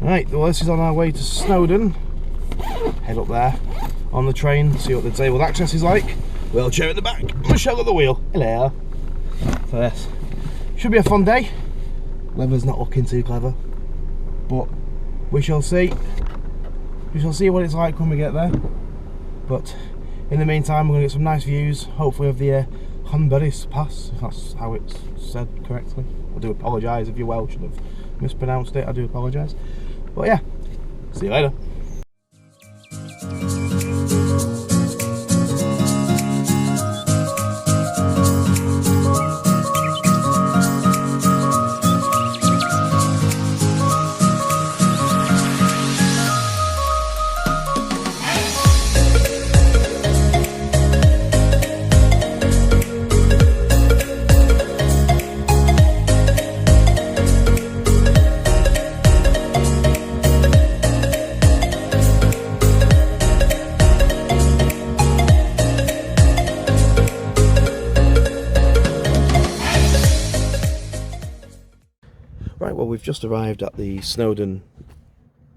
Right, well this is on our way to Snowdon. Head up there on the train, see what the disabled access is like. Wheelchair at the back, Michelle at the wheel. Hello. So yes, should be a fun day. Weather's not looking too clever, but we shall see. We shall see what it's like when we get there. But in the meantime, we're going to get some nice views, hopefully of the Hunbury's Pass, if that's how it's said correctly. I do apologise if you're Welsh and have mispronounced it, I do apologise. But yeah, see you later. Right, well we've just arrived at the Snowdon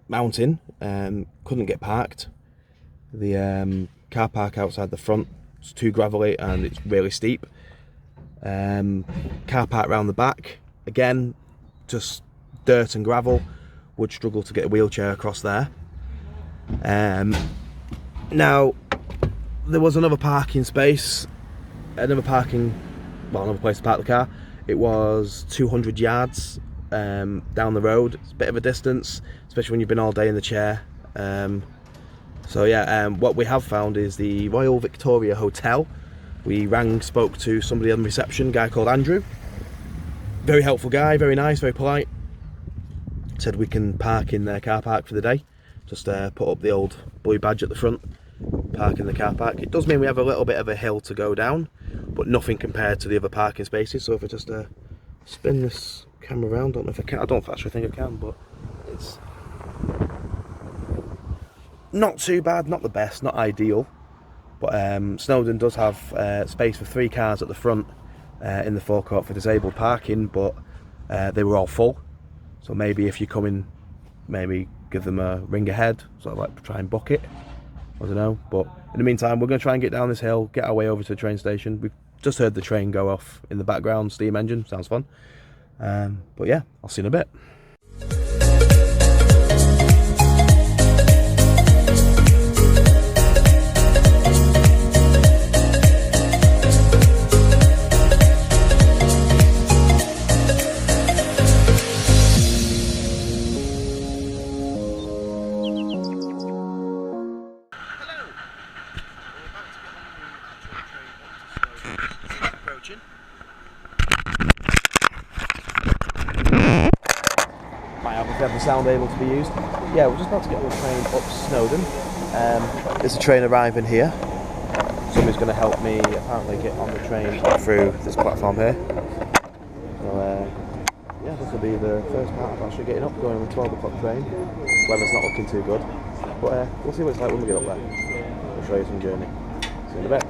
mountain. Couldn't get parked. The car park outside the front is too gravelly and it's really steep. Car park round the back, again, just dirt and gravel. Would struggle to get a wheelchair across there. Now, there was another parking space, another place to park the car. It was 200 yards down the road. It's a bit of a distance, especially when you've been all day in the chair. So yeah, what we have found is the Royal Victoria Hotel. We spoke to somebody on reception, a guy called Andrew. Very helpful guy, very nice, very polite. Said we can park in their car park for the day. Just put up the old blue badge at the front, park in the car park. It does mean we have a little bit of a hill to go down, but nothing compared to the other parking spaces. So if I just spin this camera around, don't know if I can. I don't actually think I can, but it's not too bad, not the best, not ideal. But Snowdon does have space for 3 cars at the front in the forecourt for disabled parking, but they were all full. So maybe if you come in, maybe give them a ring ahead, sort of like try and book it. I don't know, but in the meantime, we're going to try and get down this hill, get our way over to the train station. We've just heard the train go off in the background, steam engine, sounds fun. But yeah, I'll see you in a bit. Have the sound able to be used. Yeah, we're just about to get on the train up Snowdon. There's a train arriving here. Somebody's going to help me apparently get on the train through this platform here. So yeah, this will be the first part of actually getting up, going on the 12 o'clock train. Weather's not looking too good, but we'll see what it's like when we get up there. We'll show you some journey. See you in a bit.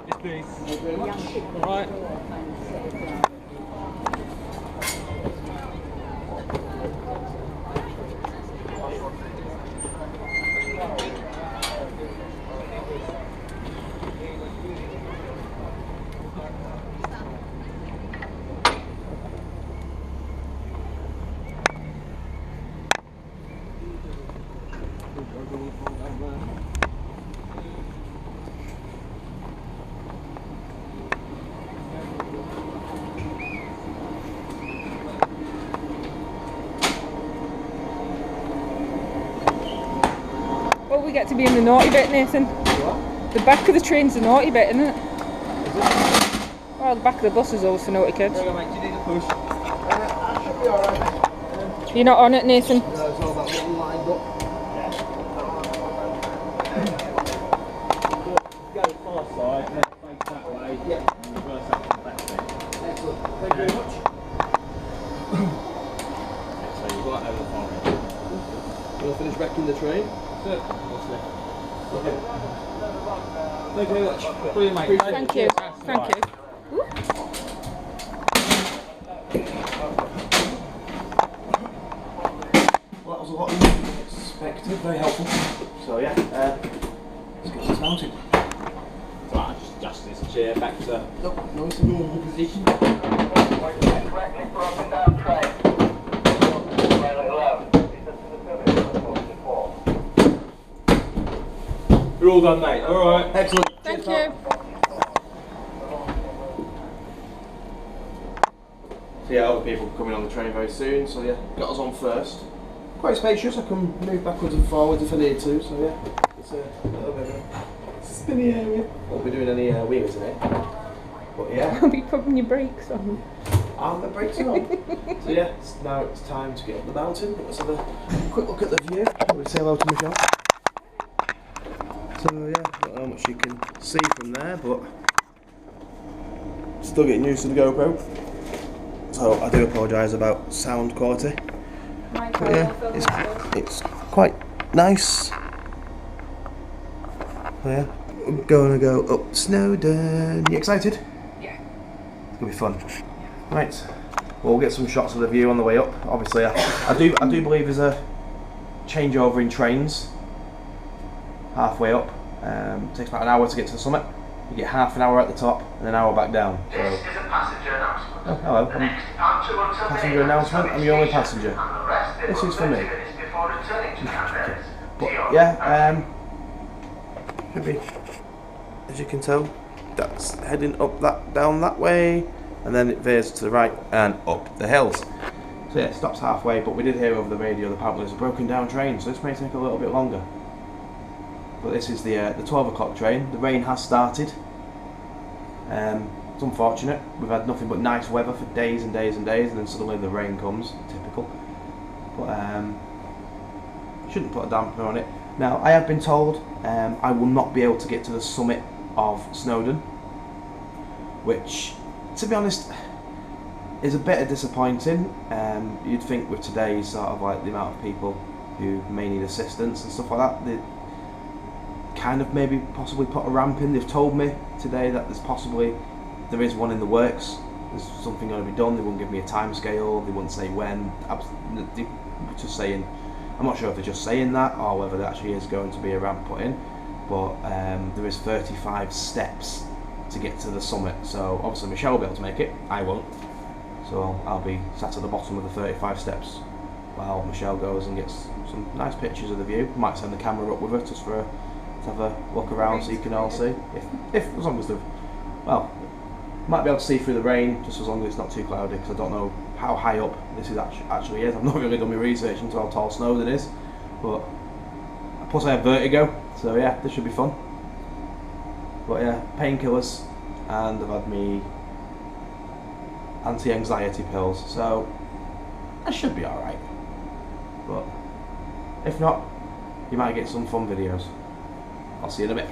Yes, please. Right. Well, we get to be in the naughty bit, Nathan. What? The back of the train's the naughty bit, isn't it? Is it? Well, the back of the bus is always for naughty kids. There you go, mate. Do you need a push? Should be alright. You're not on it, Nathan? No, it's all about getting lined up. Go far side, and then face that way, and reverse out to the back bit. Excellent. Thank you very much. So you're right over the far end. We'll finish wrecking the train. That's it. What's left? Okay. Thank you very much. Brilliant, mate. Thank you. Thank you. Ooh. Well, that was informative, very helpful. So yeah, let's get this mounted. So I just adjust this chair back to No, it's a normal position. You're all done, mate. Alright. Excellent. Thank Cheers, you. So yeah, other people coming on the train very soon, so yeah, got us on first. Quite spacious, I can move backwards and forwards if I need to, so yeah, it's a little bit of a spinny area. Won't be doing any wheelies in it, but yeah. I'll be putting your brakes on. And the brakes are on. So yeah, now it's time to get up the mountain. Let's have a quick look at the view. I'm going to say hello to Michelle. So yeah, I don't know how much you can see from there, but still getting used to the GoPro. So I do apologise about sound quality. But yeah, it's quite nice. So yeah, we're going to go up Snowdon. You excited? Yeah. It's gonna be fun. Right, we'll get some shots of the view on the way up. Obviously, I do believe there's a changeover in trains halfway up. It takes about an hour to get to the summit. You get half an hour at the top and an hour back down. So. This is a passenger announcement. Oh, hello. The next departure until Passenger announcement. I'm the only passenger. This is for me. Before returning to Canberra. But yeah, should be, as you can tell, that's heading up down that way, and then it veers to the right and up the hills. So yeah, it stops halfway, but we did hear over the radio that apparently there's a broken down train, so this may take a little bit longer. But this is the 12 o'clock train. The rain has started. It's unfortunate. We've had nothing but nice weather for days and days and days, and then suddenly the rain comes. Typical. But shouldn't put a dampener on it. Now, I have been told I will not be able to get to the summit of Snowdon, which, to be honest, is a bit disappointing. You'd think with today's sort of like the amount of people who may need assistance and stuff like that, they'd kind of maybe possibly put a ramp in. They've told me today that there is one in the works. There's something going to be done. They won't give me a time scale. They won't say when. They're just saying. I'm not sure if they're just saying that or whether there actually is going to be a ramp put in. But there is 35 steps to get to the summit. So obviously Michelle will be able to make it. I won't. So I'll be sat at the bottom of the 35 steps while Michelle goes and gets some nice pictures of the view. Might send the camera up with her just for to have a look around so you can all see. If as long as might be able to see through the rain, just as long as it's not too cloudy, because I don't know how high up this is actually is. I've not really done my research into how tall Snowdon is, but plus I have vertigo, so yeah, this should be fun. But yeah, painkillers, and I've had me anti-anxiety pills, so I should be alright. But if not, you might get some fun videos. I'll see you in a bit.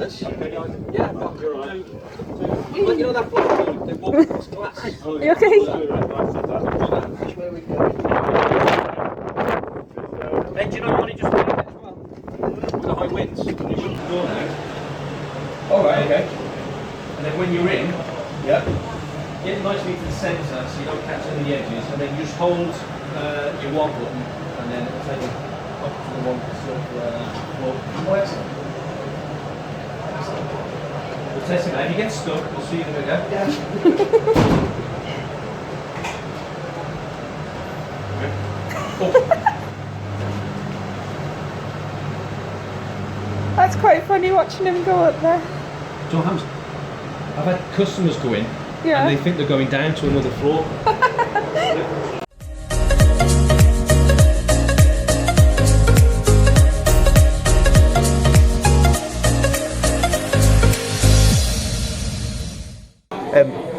banners? Yeah, but you're right. But you know that block, they walk across glass. Are you okay? Where we go. And do you know what he just did as well? With the high winds, you shut the door now. Alright, okay. And then when you're in, Yeah. get nicely to the centre so you don't catch any of the edges, and then you just hold your one button and then take it up to the one sort of floor. Oh, excellent. We'll test it now. If you get stuck, we'll see you in a minute. Yeah. That's quite funny watching him go up there. So I've had customers go in Yeah. and they think they're going down to another floor.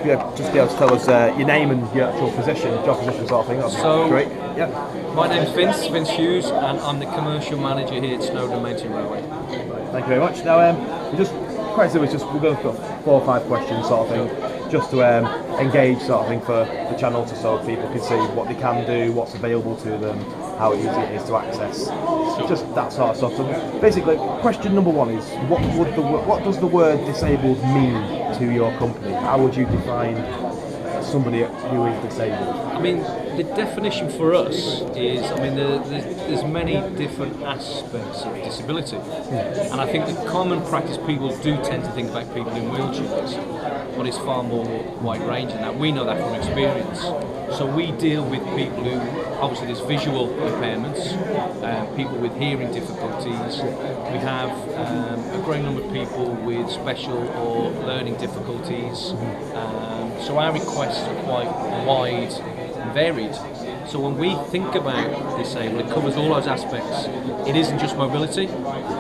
Yeah, just be able to tell us your name and your actual position, job position sort of thing. That's So- great. Yeah. My name's Vince Hughes, and I'm the commercial manager here at Snowdon Mountain Railway. Thank you very much. Now, we just quite simply, we're going for 4 or 5 questions sort of thing, just to engage sort of thing for the channel, so people can see what they can do, what's available to them, how easy it is to access, just that sort of stuff. So basically, question number 1 is what does the word disabled mean to your company? How would you define somebody who is disabled? I mean, the definition for us is, there's many different aspects of disability, and I think the common practice people do tend to think about people in wheelchairs, but it's far more wide range than that. We know that from experience. So we deal with people who, obviously there's visual impairments, people with hearing difficulties, we have a growing number of people with special or learning difficulties, so our requests are quite wide and varied. So when we think about disabled, it covers all those aspects. It isn't just mobility,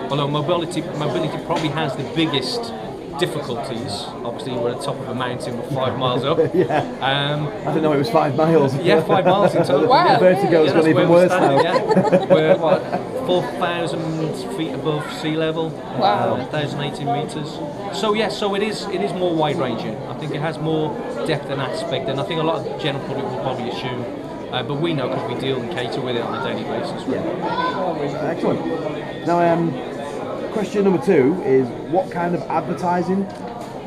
although mobility probably has the biggest difficulties. Obviously we're at the top of a mountain, we're 5 miles up. Yeah. I didn't know it was 5 miles. Yeah, 5 miles in total. Wow. Yeah. Vertigo's that's got even where we're worse standing, now. Yeah. We're what, 4,000 feet above sea level. Wow. 1,018 metres. So yeah, so it is more wide ranging. I think it has more depth and aspect, and I think a lot of the general public will probably assume. But we know because we deal and cater with it on a daily basis. Yeah. Excellent. Now, question number 2 is what kind of advertising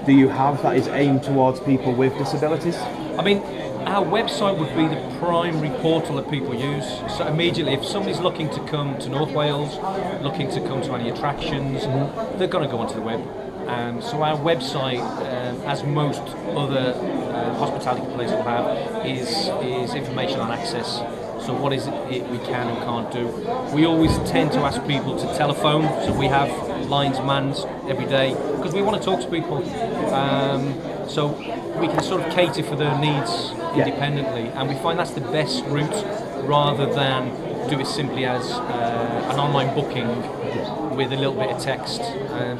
do you have that is aimed towards people with disabilities? I mean, our website would be the primary portal that people use. So immediately, if somebody's looking to come to North Wales, looking to come to any attractions, they're going to go onto the web. So our website, as most other hospitality places will have, is information on access. So what is it we can and can't do? We always tend to ask people to telephone, so we have lines manned every day because we want to talk to people. So we can sort of cater for their needs independently, and we find that's the best route rather than do it simply as an online booking with a little bit of text.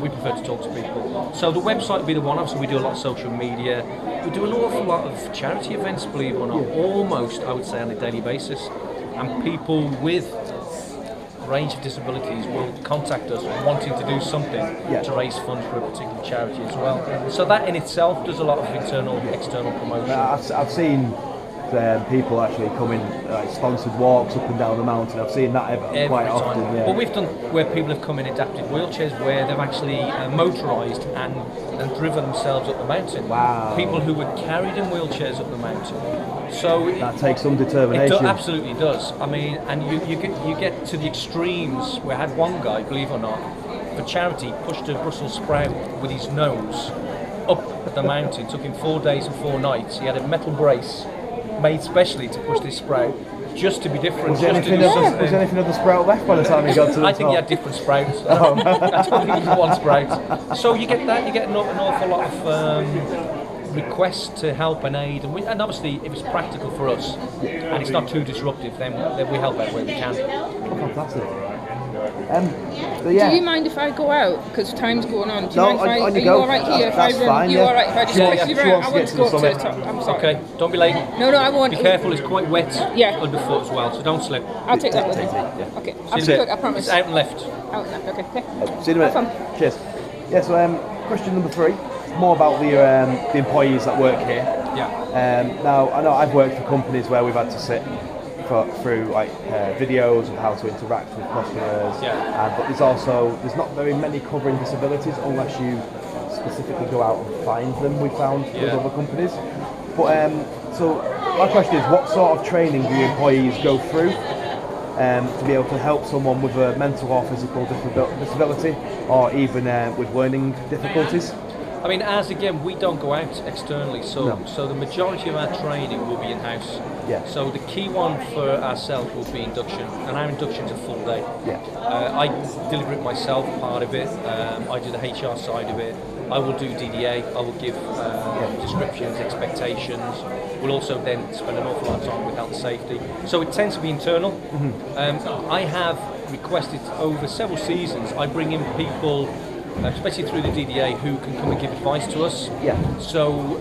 We prefer to talk to people. So the website would be the one. Obviously we do a lot of social media. We do an awful lot of charity events, believe it or not, almost I would say on a daily basis. And people with a range of disabilities will contact us wanting to do something to raise funds for a particular charity as well. So that in itself does a lot of internal, external promotion. I've seen people actually coming sponsored walks up and down the mountain. I've seen that Every quite time. often. Yeah. But we've done where people have come in adapted wheelchairs where they've actually motorised and driven themselves up the mountain. Wow. People who were carried in wheelchairs up the mountain. So That takes some determination. It absolutely does. I mean, and you get to the extremes. Where I had one guy, believe it or not, for charity, pushed a Brussels sprout with his nose up the mountain. It took him 4 days and 4 nights. He had a metal brace made specially to push this sprout, just to be different. Was there just to anything, do something. was there anything of the sprout left by the time he got to the I think he top? had different sprouts. I don't think it was one sprout. So you get that. You get an awful lot of requests to help and aid, and obviously if it's practical for us and it's not too disruptive, then we help out where we can. Oh, fantastic. So Do you mind if I go out? Because time's going on. Do you No, mind if on are you you go. alright here? That's fine, You yeah. alright if I just Yeah, quickly she run? wants I to want get to to go the up to the summit. top. I'm sorry. Okay, don't be late. No, I won't. Be careful, it's quite wet Yeah. underfoot as well, so don't slip. I'll take that with me. Yeah. Okay, See I'll you be in a quick, bit. I promise. It's out and left. Out and left, okay. See you in a minute. Have fun. Cheers. Yeah, so question number 3, more about the employees that work here. Yeah. Now, I know I've worked for companies where we've had to sit through like videos of how to interact with customers. Yeah. But there's not very many covering disabilities unless you specifically go out and find them. We found with Yeah. other companies. But so my question is, what sort of training do your employees go through to be able to help someone with a mental or physical disability, or even with learning difficulties? I mean, as again, we don't go out externally, so the majority of our training will be in-house. Yeah. So the key one for ourselves will be induction, and our induction's a full day. Yeah. I deliver it myself, part of it. I do the HR side of it. I will do DDA. I will give descriptions, expectations. We'll also then spend an awful lot of time with health and safety. So it tends to be internal. I have requested over several seasons, I bring in people, especially through the DDA, who can come and give advice to us. Yeah. So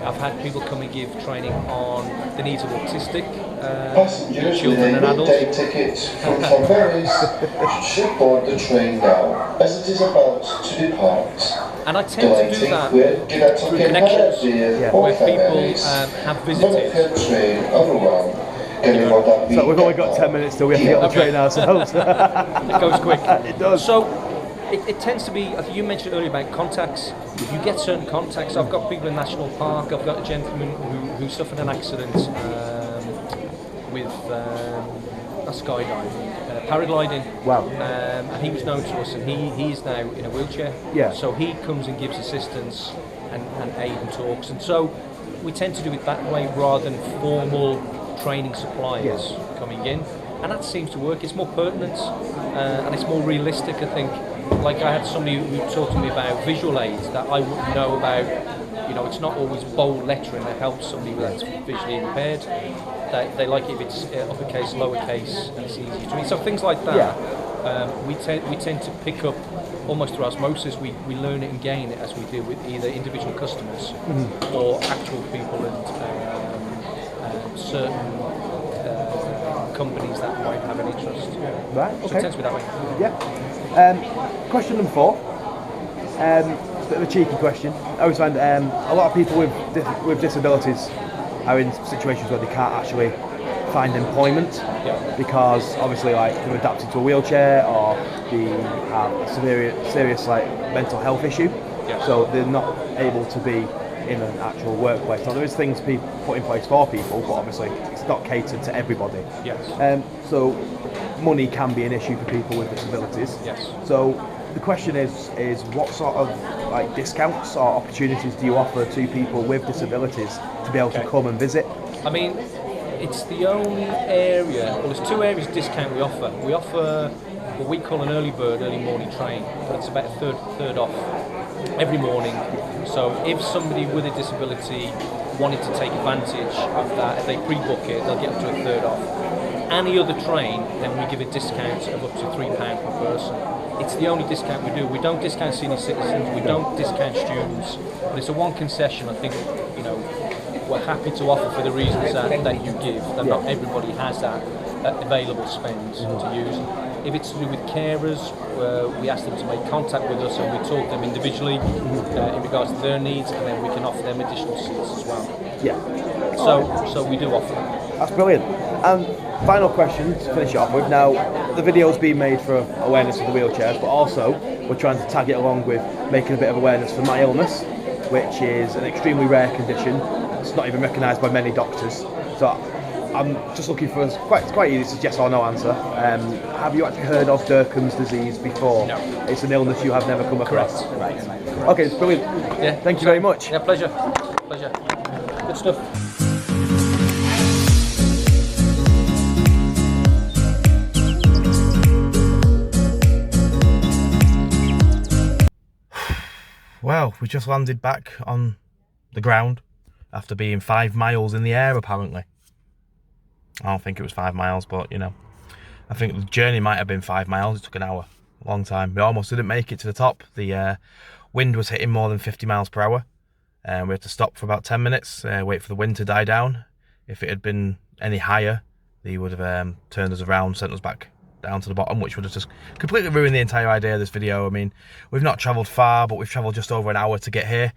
I've had people come and give training on the needs of autistic Passengers with children a and adults. midday ticket from Paris should board the train now, as it is about to depart. And I tend to do that through connections, where people have visited. So we've only got 10 minutes till we have to get on the train ourselves. It goes quick. It does. So it tends to be, I think you mentioned earlier about contacts. You get certain contacts. I've got people in National Park. I've got a gentleman who suffered an accident with not skydiving, paragliding. Wow. And he was known to us, and he's now in a wheelchair. Yeah. So he comes and gives assistance and aid and talks. And so we tend to do it that way rather than formal training suppliers coming in. And that seems to work. It's more pertinent and it's more realistic, I think. Like I had somebody who talked to me about visual aids that I wouldn't know about. You know, it's not always bold lettering that helps somebody that's visually impaired. They like it if it's uppercase, lowercase, and it's easy to read. So things like that, we tend to pick up almost through osmosis. We learn it and gain it as we deal with either individual customers or actual people and certain companies that might have an interest. Right. So Okay. it tends to be that way. Yeah. Question number 4. It's a bit of a cheeky question. I always find a lot of people with disabilities are in situations where they can't actually find employment because obviously like they're adapted to a wheelchair or they have a serious like mental health issue. Yeah. So they're not able to be in an actual workplace. Now there is things people put in place for people, but obviously it's not catered to everybody. Yes. So money can be an issue for people with disabilities. Yes. So the question is what sort of like discounts or opportunities do you offer to people with disabilities to be able to come and visit? I mean, it's the only area, well there's 2 areas of discount we offer. We offer what we call an early bird, early morning train, but it's about a third off every morning. So if somebody with a disability wanted to take advantage of that, if they pre-book it, they'll get up to a third off. Any other train, then we give a discount of up to £3 per person. It's the only discount we do. We don't discount senior citizens, we don't discount students, but it's a one concession I think, you know, we're happy to offer for the reasons that you give, that not everybody has that available spend to use. If it's to do with carers, we ask them to make contact with us and we talk to them individually in regards to their needs, and then we can offer them additional seats as well. Yeah. So we do offer that. That's brilliant. And final question to finish it off with. Now, the video's been made for awareness of the wheelchairs, but also we're trying to tag it along with making a bit of awareness for my illness, which is an extremely rare condition. It's not even recognised by many doctors. So I'm just looking for it's quite easy. It's a yes or no answer. Have you actually heard of Durkheim's disease before? No. It's an illness you have never come across. Correct. Right. Okay, it's brilliant. Yeah. Thank you very much. Yeah, pleasure. Good stuff. Well, we just landed back on the ground after being 5 miles in the air, apparently. I don't think it was 5 miles, but, you know. I think the journey might have been 5 miles. It took an hour. A long time. We almost didn't make it to the top. The wind was hitting more than 50 miles per hour. And we had to stop for about 10 minutes, wait for the wind to die down. If it had been any higher, they would have turned us around, sent us back down to the bottom, which would have just completely ruined the entire idea of this video. I mean, we've not travelled far, but we've travelled just over an hour to get here,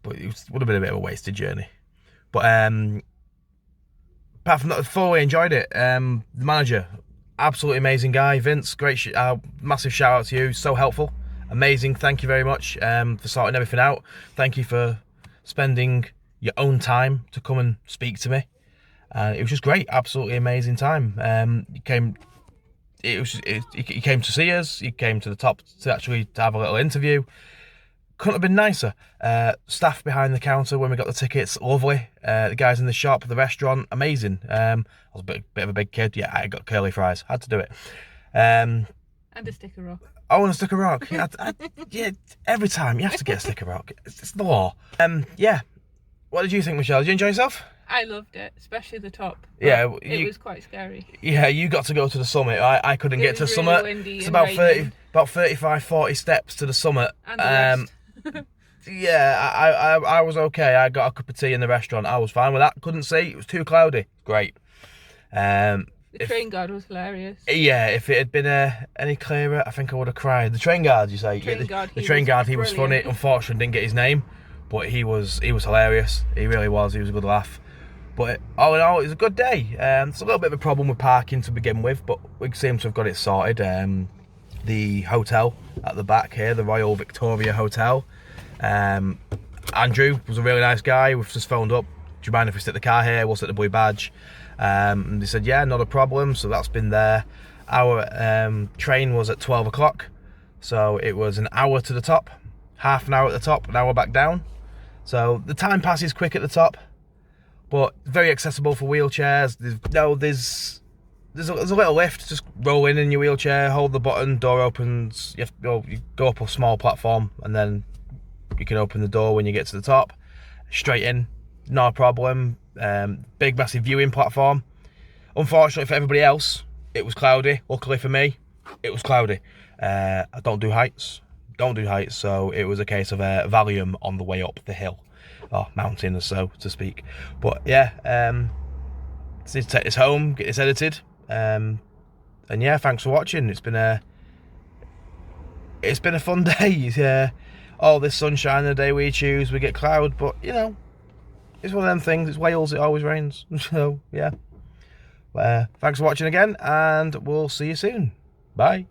but it would have been a bit of a wasted journey. But apart from that, I thoroughly enjoyed it. The manager, absolutely amazing guy. Vince, great, massive shout out to you, so helpful, amazing. Thank you very much for sorting everything out. Thank you for spending your own time to come and speak to me. It was just great, absolutely amazing time. You came to see us. You came to the top to actually have a little interview. Couldn't have been nicer. Staff behind the counter when we got the tickets, lovely. The guys in the shop, the restaurant, amazing. I was a bit of a big kid. Yeah, I got curly fries. Had to do it. And a stick of rock. I want a stick of rock. Yeah, yeah, every time you have to get a stick of rock. It's the law. Yeah. What did you think, Michelle? Did you enjoy yourself? I loved it, especially the top. Yeah, it was quite scary. Yeah, you got to go to the summit. I couldn't get to the summit. It's about 35, 40 steps to the summit. And yeah, I was okay. I got a cup of tea in the restaurant. I was fine with that. Couldn't see. It was too cloudy. Great. The train guard was hilarious. Yeah, if it had been any clearer, I think I would have cried. The train guard, you say? The train guard, he was funny. Unfortunately, didn't get his name, but he was hilarious. He really was. He was a good laugh. But all in all, it was a good day. It's a little bit of a problem with parking to begin with, but we seem to have got it sorted. The hotel at the back here, the Royal Victoria Hotel. Andrew was a really nice guy. We've just phoned up. Do you mind if we stick the car here? We'll stick the blue badge. And they said, yeah, not a problem. So that's been there. Our train was at 12 o'clock. So it was an hour to the top, half an hour at the top, an hour back down. So the time passes quick at the top, but very accessible for wheelchairs. There's a little lift. Just roll in your wheelchair, hold the button, door opens. You go up a small platform, and then you can open the door when you get to the top. Straight in, no problem. Big massive viewing platform. Unfortunately for everybody else, it was cloudy. Luckily for me, it was cloudy. I don't do heights, so it was a case of Valium on the way up the hill, or mountain, so to speak. But yeah, need to take this home, get this edited, and yeah, thanks for watching. It's been a fun day. All this sunshine the day we choose, we get cloud, but you know, it's one of them things. It's Wales, it always rains. So yeah, thanks for watching again, and we'll see you soon. Bye.